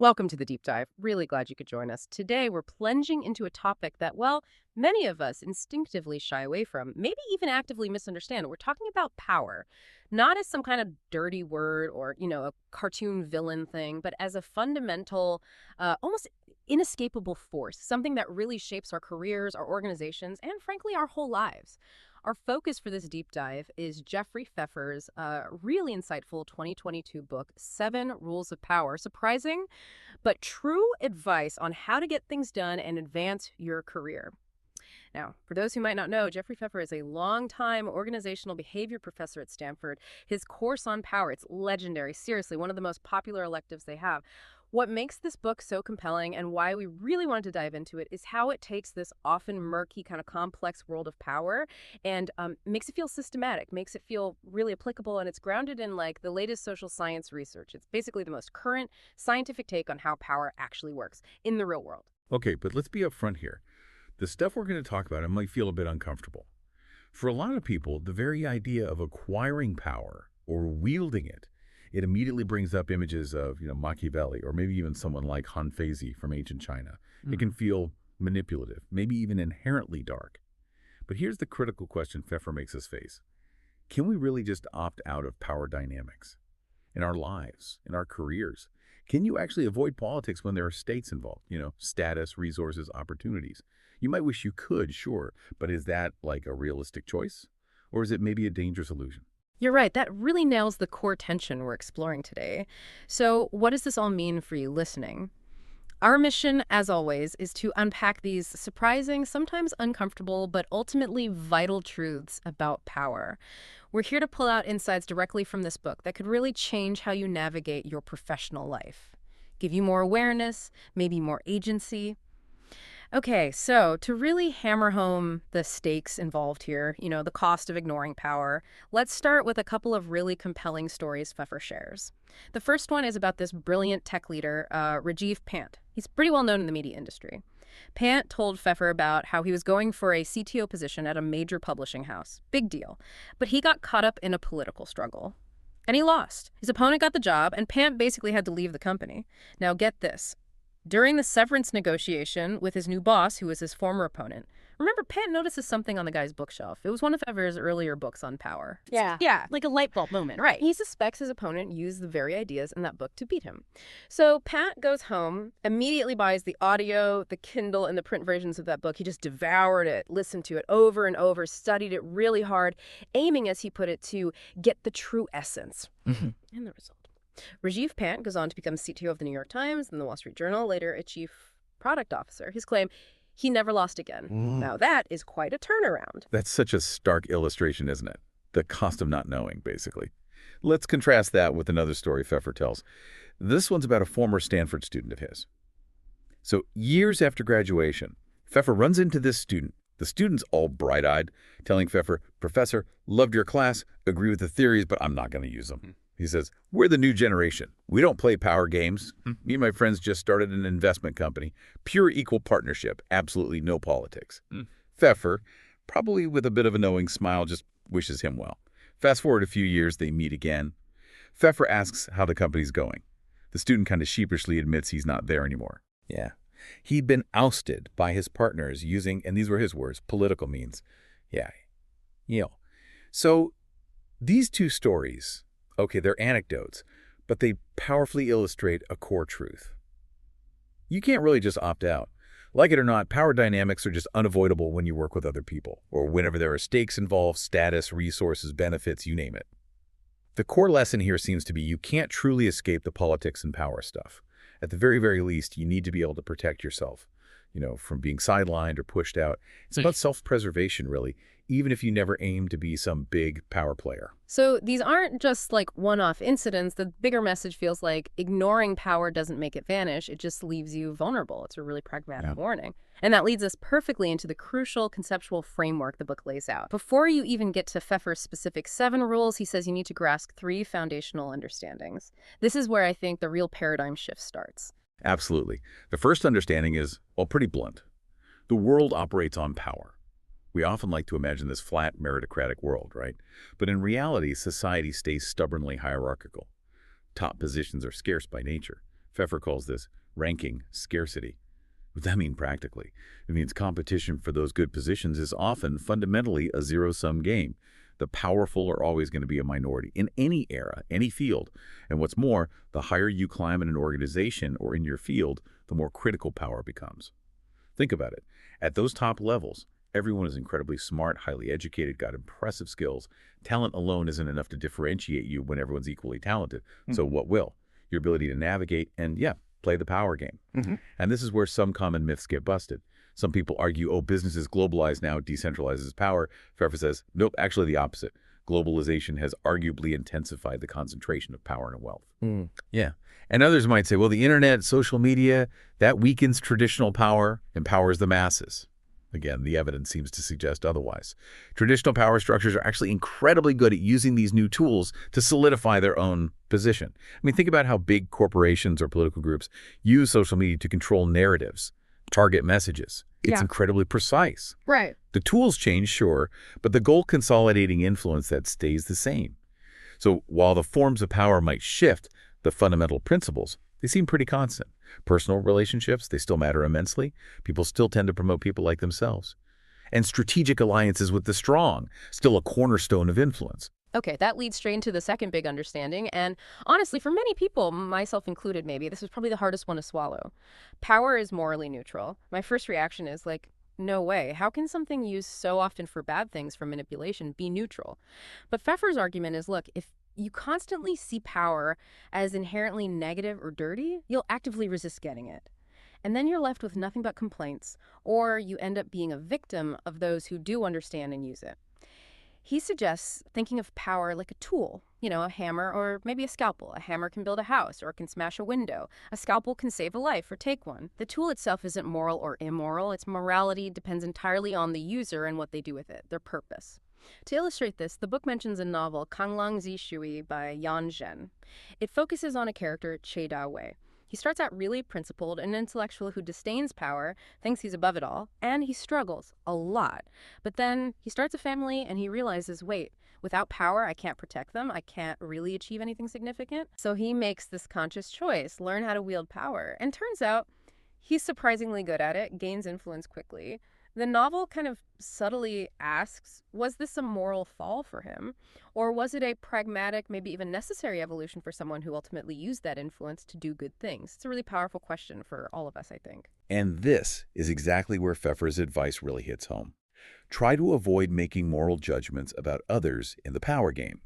Welcome to the deep dive. Really glad you could join us. Today, we're plunging into a topic that, well, many of us instinctively shy away from, maybe even actively misunderstand. We're talking about power, not as some kind of dirty word or, a cartoon villain thing, but as a fundamental, almost inescapable force, something that really shapes our careers, our organizations, and frankly, our whole lives. Our focus for this deep dive is Jeffrey Pfeffer's really insightful 2022 book, Seven Rules of Power. Surprising, but true advice on how to get things done and advance your career. Now, for those who might not know, Jeffrey Pfeffer is a longtime organizational behavior professor at Stanford. His course on power, it's legendary, seriously, one of the most popular electives they have. What makes this book so compelling and why we really wanted to dive into it is how it takes this often murky, kind of complex world of power and makes it feel systematic, makes it feel really applicable, and it's grounded in like the latest social science research. It's basically the most current scientific take on how power actually works in the real world. Okay, but let's be upfront here. The stuff we're going to talk about, it might feel a bit uncomfortable. For a lot of people, the very idea of acquiring power or wielding it immediately brings up images of, Machiavelli or maybe even someone like Han Feizi from ancient China. It can feel manipulative, maybe even inherently dark. But here's the critical question Pfeffer makes us face. Can we really just opt out of power dynamics in our lives, in our careers? Can you actually avoid politics when there are stakes involved? Status, resources, opportunities. You might wish you could, sure, but is that like a realistic choice? Or is it maybe a dangerous illusion? You're right. That really nails the core tension we're exploring today. So what does this all mean for you listening? Our mission, as always, is to unpack these surprising, sometimes uncomfortable, but ultimately vital truths about power. We're here to pull out insights directly from this book that could really change how you navigate your professional life, give you more awareness, maybe more agency. Okay, so to really hammer home the stakes involved here, the cost of ignoring power, let's start with a couple of really compelling stories Pfeffer shares. The first one is about this brilliant tech leader, Rajiv Pant. He's pretty well known in the media industry. Pant told Pfeffer about how he was going for a CTO position at a major publishing house. Big deal. But he got caught up in a political struggle. And he lost. His opponent got the job, and Pant basically had to leave the company. Now get this. During the severance negotiation with his new boss, who was his former opponent, remember, Pant notices something on the guy's bookshelf. It was one of Pfeffer's earlier books on power. Yeah, like a light bulb moment, right? He suspects his opponent used the very ideas in that book to beat him. So Pat goes home, immediately buys the audio, the Kindle, and the print versions of that book. He just devoured it, listened to it over and over, studied it really hard, aiming, as he put it, to get the true essence. And the result. Rajiv Pant goes on to become CTO of the New York Times and the Wall Street Journal, later a chief product officer. His claim, he never lost again. Now that is quite a turnaround. That's such a stark illustration, isn't it? The cost of not knowing, basically. Let's contrast that with another story Pfeffer tells. This one's about a former Stanford student of his. So years after graduation, Pfeffer runs into this student. The student's all bright-eyed, telling Pfeffer, "Professor, loved your class, agree with the theories, but I'm not going to use them." He says, "We're the new generation. We don't play power games. Me and my friends just started an investment company. Pure equal partnership. Absolutely no politics." Pfeffer, probably with a bit of a knowing smile, just wishes him well. Fast forward a few years, they meet again. Pfeffer asks how the company's going. The student kind of sheepishly admits he's not there anymore. Yeah. He'd been ousted by his partners using, and these were his words, political means. Yeah. So these two stories, okay, they're anecdotes, but they powerfully illustrate a core truth. You can't really just opt out. Like it or not, power dynamics are just unavoidable when you work with other people, or whenever there are stakes involved, status, resources, benefits, you name it. The core lesson here seems to be you can't truly escape the politics and power stuff. At the very, very least, you need to be able to protect yourself, from being sidelined or pushed out. It's about self-preservation, really, even if you never aim to be some big power player. So these aren't just like one-off incidents. The bigger message feels like ignoring power doesn't make it vanish. It just leaves you vulnerable. It's a really pragmatic warning. And that leads us perfectly into the crucial conceptual framework the book lays out. Before you even get to Pfeffer's specific 7 rules, he says you need to grasp 3 foundational understandings. This is where I think the real paradigm shift starts. Absolutely. The first understanding is, pretty blunt. The world operates on power. We often like to imagine this flat, meritocratic world, right? But in reality, society stays stubbornly hierarchical. Top positions are scarce by nature. Pfeffer calls this ranking scarcity. What does that mean practically? It means competition for those good positions is often fundamentally a zero-sum game. The powerful are always going to be a minority in any era, any field. And what's more, the higher you climb in an organization or in your field, the more critical power becomes. Think about it. At those top levels, everyone is incredibly smart, highly educated, got impressive skills. Talent alone isn't enough to differentiate you when everyone's equally talented. So what will? Your ability to navigate and, yeah, play the power game. And this is where some common myths get busted. Some people argue, oh, business is globalized now, decentralizes power. Pfeffer says, nope, actually the opposite. Globalization has arguably intensified the concentration of power and wealth. Yeah. And others might say, well, the internet, social media, that weakens traditional power, empowers the masses. Again, the evidence seems to suggest otherwise. Traditional power structures are actually incredibly good at using these new tools to solidify their own position. I mean, think about how big corporations or political groups use social media to control narratives, target messages. It's incredibly precise. Right. The tools change, sure, but the goal consolidating influence that stays the same. So while the forms of power might shift, the fundamental principles, they seem pretty constant. Personal relationships, they still matter immensely. People still tend to promote people like themselves. And strategic alliances with the strong, still a cornerstone of influence. Okay, that leads straight into the second big understanding, and honestly, for many people, myself included maybe, this was probably the hardest one to swallow. Power is morally neutral. My first reaction is like, no way. How can something used so often for bad things, for manipulation, be neutral? But Pfeffer's argument is, look, if you constantly see power as inherently negative or dirty, you'll actively resist getting it. And then you're left with nothing but complaints, or you end up being a victim of those who do understand and use it. He suggests thinking of power like a tool, a hammer or maybe a scalpel. A hammer can build a house or it can smash a window. A scalpel can save a life or take one. The tool itself isn't moral or immoral. Its morality depends entirely on the user and what they do with it, their purpose. To illustrate this, the book mentions a novel, Kanglang Zi Shui by Yan Zhen. It focuses on a character, Che Da Wei. He starts out really principled, an intellectual who disdains power, thinks he's above it all, and he struggles a lot. But then he starts a family and he realizes, wait, without power, I can't protect them. I can't really achieve anything significant. So he makes this conscious choice, learn how to wield power. And turns out he's surprisingly good at it, gains influence quickly. The novel kind of subtly asks, was this a moral fall for him? Or was it a pragmatic, maybe even necessary evolution for someone who ultimately used that influence to do good things? It's a really powerful question for all of us, I think. And this is exactly where Pfeffer's advice really hits home. Try to avoid making moral judgments about others in the power game.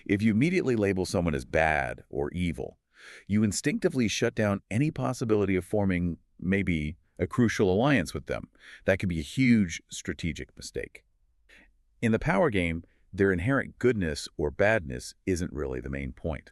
If you immediately label someone as bad or evil, you instinctively shut down any possibility of forming maybe a crucial alliance with them. That could be a huge strategic mistake. In the power game, their inherent goodness or badness isn't really the main point.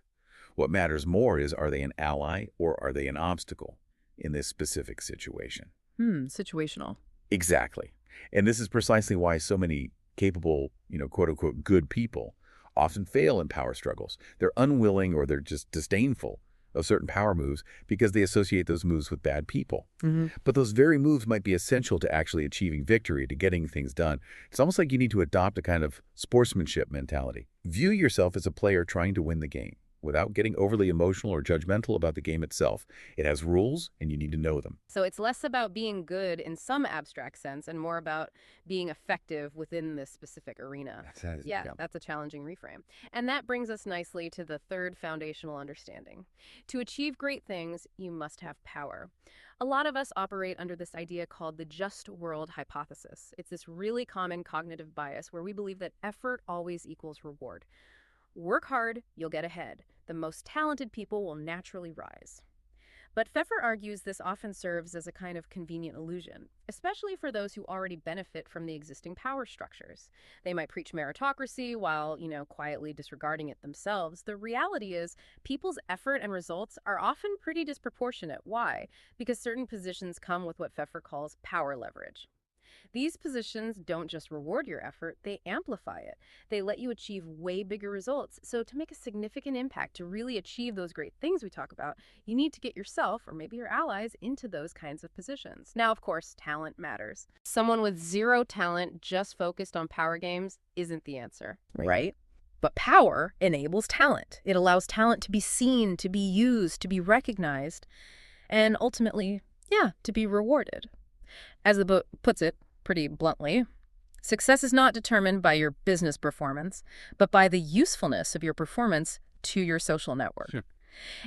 What matters more is, are they an ally or are they an obstacle in this specific situation? Situational. Exactly. And this is precisely why so many capable, quote-unquote, good people often fail in power struggles. They're unwilling or they're just disdainful of certain power moves because they associate those moves with bad people. But those very moves might be essential to actually achieving victory, to getting things done. It's almost like you need to adopt a kind of sportsmanship mentality. View yourself as a player trying to win the game without getting overly emotional or judgmental about the game itself. It has rules, and you need to know them. So it's less about being good in some abstract sense and more about being effective within this specific arena. That's a challenging reframe. And that brings us nicely to the third foundational understanding. To achieve great things, you must have power. A lot of us operate under this idea called the just world hypothesis. It's this really common cognitive bias where we believe that effort always equals reward. Work hard, you'll get ahead. The most talented people will naturally rise. But Pfeffer argues this often serves as a kind of convenient illusion, especially for those who already benefit from the existing power structures. They might preach meritocracy while, quietly disregarding it themselves. The reality is people's effort and results are often pretty disproportionate. Why? Because certain positions come with what Pfeffer calls power leverage. These positions don't just reward your effort, they amplify it. They let you achieve way bigger results. So to make a significant impact, to really achieve those great things we talk about, you need to get yourself or maybe your allies into those kinds of positions. Now, of course, talent matters. Someone with zero talent just focused on power games isn't the answer, right? But power enables talent. It allows talent to be seen, to be used, to be recognized, and ultimately, yeah, to be rewarded. As the book puts it pretty bluntly, success is not determined by your business performance, but by the usefulness of your performance to your social network. Sure.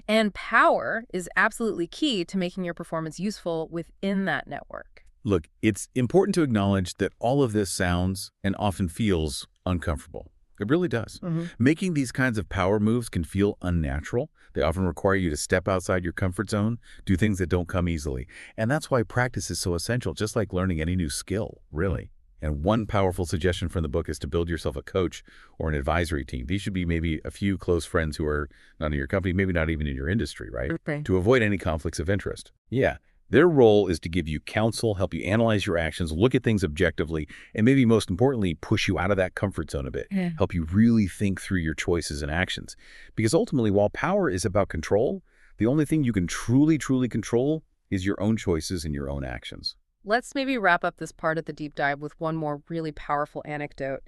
And power is absolutely key to making your performance useful within that network. Look, it's important to acknowledge that all of this sounds and often feels uncomfortable. It really does. Making these kinds of power moves can feel unnatural. They often require you to step outside your comfort zone, do things that don't come easily. And that's why practice is so essential, just like learning any new skill, really. And one powerful suggestion from the book is to build yourself a coach or an advisory team. These should be maybe a few close friends who are not in your company, maybe not even in your industry, right? Okay. To avoid any conflicts of interest. Yeah. Their role is to give you counsel, help you analyze your actions, look at things objectively, and maybe most importantly, push you out of that comfort zone a bit, help you really think through your choices and actions. Because ultimately, while power is about control, the only thing you can truly control is your own choices and your own actions. Let's maybe wrap up this part of the deep dive with one more really powerful anecdote.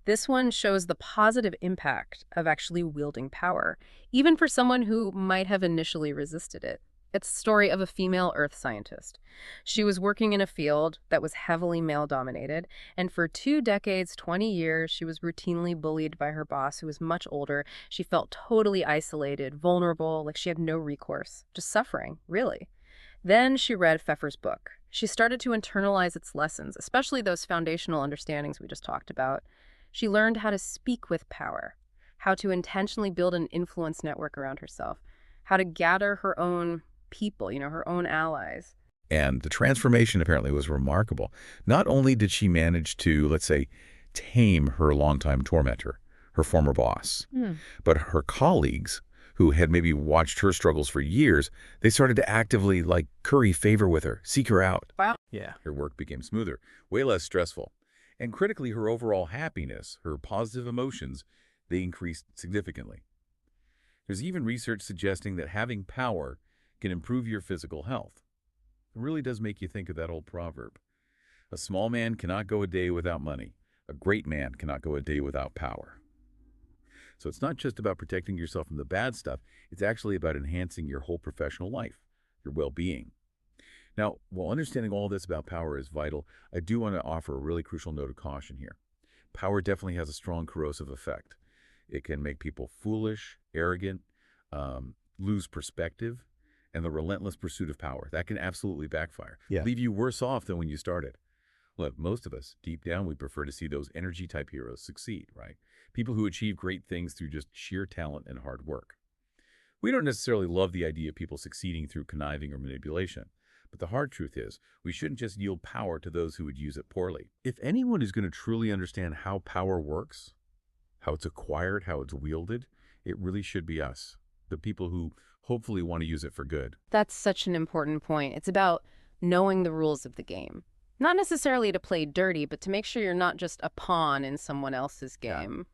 This one shows the positive impact of actually wielding power, even for someone who might have initially resisted it. It's the story of a female earth scientist. She was working in a field that was heavily male-dominated, and for 2 decades, 20 years, she was routinely bullied by her boss, who was much older. She felt totally isolated, vulnerable, like she had no recourse, just suffering, really. Then she read Pfeffer's book. She started to internalize its lessons, especially those foundational understandings we just talked about. She learned how to speak with power, how to intentionally build an influence network around herself, how to gather her own people, her own allies. And the transformation apparently was remarkable. Not only did she manage to, let's say, tame her longtime tormentor, her former boss, but her colleagues, who had maybe watched her struggles for years, they started to actively, curry favor with her, seek her out. Wow. Yeah. Her work became smoother, way less stressful. And critically, her overall happiness, her positive emotions, they increased significantly. There's even research suggesting that having power can improve your physical health. It really does make you think of that old proverb. A small man cannot go a day without money. A great man cannot go a day without power. So it's not just about protecting yourself from the bad stuff. It's actually about enhancing your whole professional life, your well-being. Now, while understanding all this about power is vital, I do want to offer a really crucial note of caution here. Power definitely has a strong corrosive effect. It can make people foolish, arrogant, lose perspective, and the relentless pursuit of power. That can absolutely backfire. Yeah. Leave you worse off than when you started. Look, most of us, deep down, we prefer to see those energy-type heroes succeed, right? People who achieve great things through just sheer talent and hard work. We don't necessarily love the idea of people succeeding through conniving or manipulation. But the hard truth is, we shouldn't just yield power to those who would use it poorly. If anyone is going to truly understand how power works, how it's acquired, how it's wielded, it really should be us, the people who hopefully want to use it for good. That's such an important point. It's about knowing the rules of the game. Not necessarily to play dirty, but to make sure you're not just a pawn in someone else's game.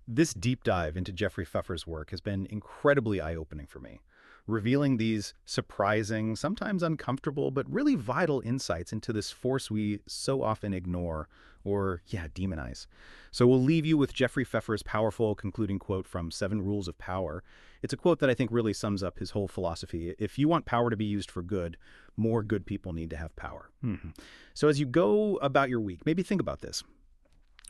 This deep dive into Jeffrey Pfeffer's work has been incredibly eye-opening for me, revealing these surprising, sometimes uncomfortable, but really vital insights into this force we so often ignore or, demonize. So we'll leave you with Jeffrey Pfeffer's powerful concluding quote from 7 Rules of Power. It's a quote that I think really sums up his whole philosophy. If you want power to be used for good, more good people need to have power. So as you go about your week, maybe think about this.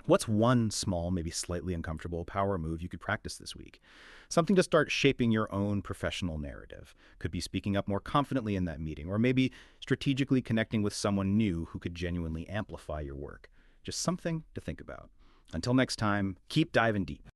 What's one small, maybe slightly uncomfortable power move you could practice this week? Something to start shaping your own professional narrative. Could be speaking up more confidently in that meeting, or maybe strategically connecting with someone new who could genuinely amplify your work. Just something to think about. Until next time, keep diving deep.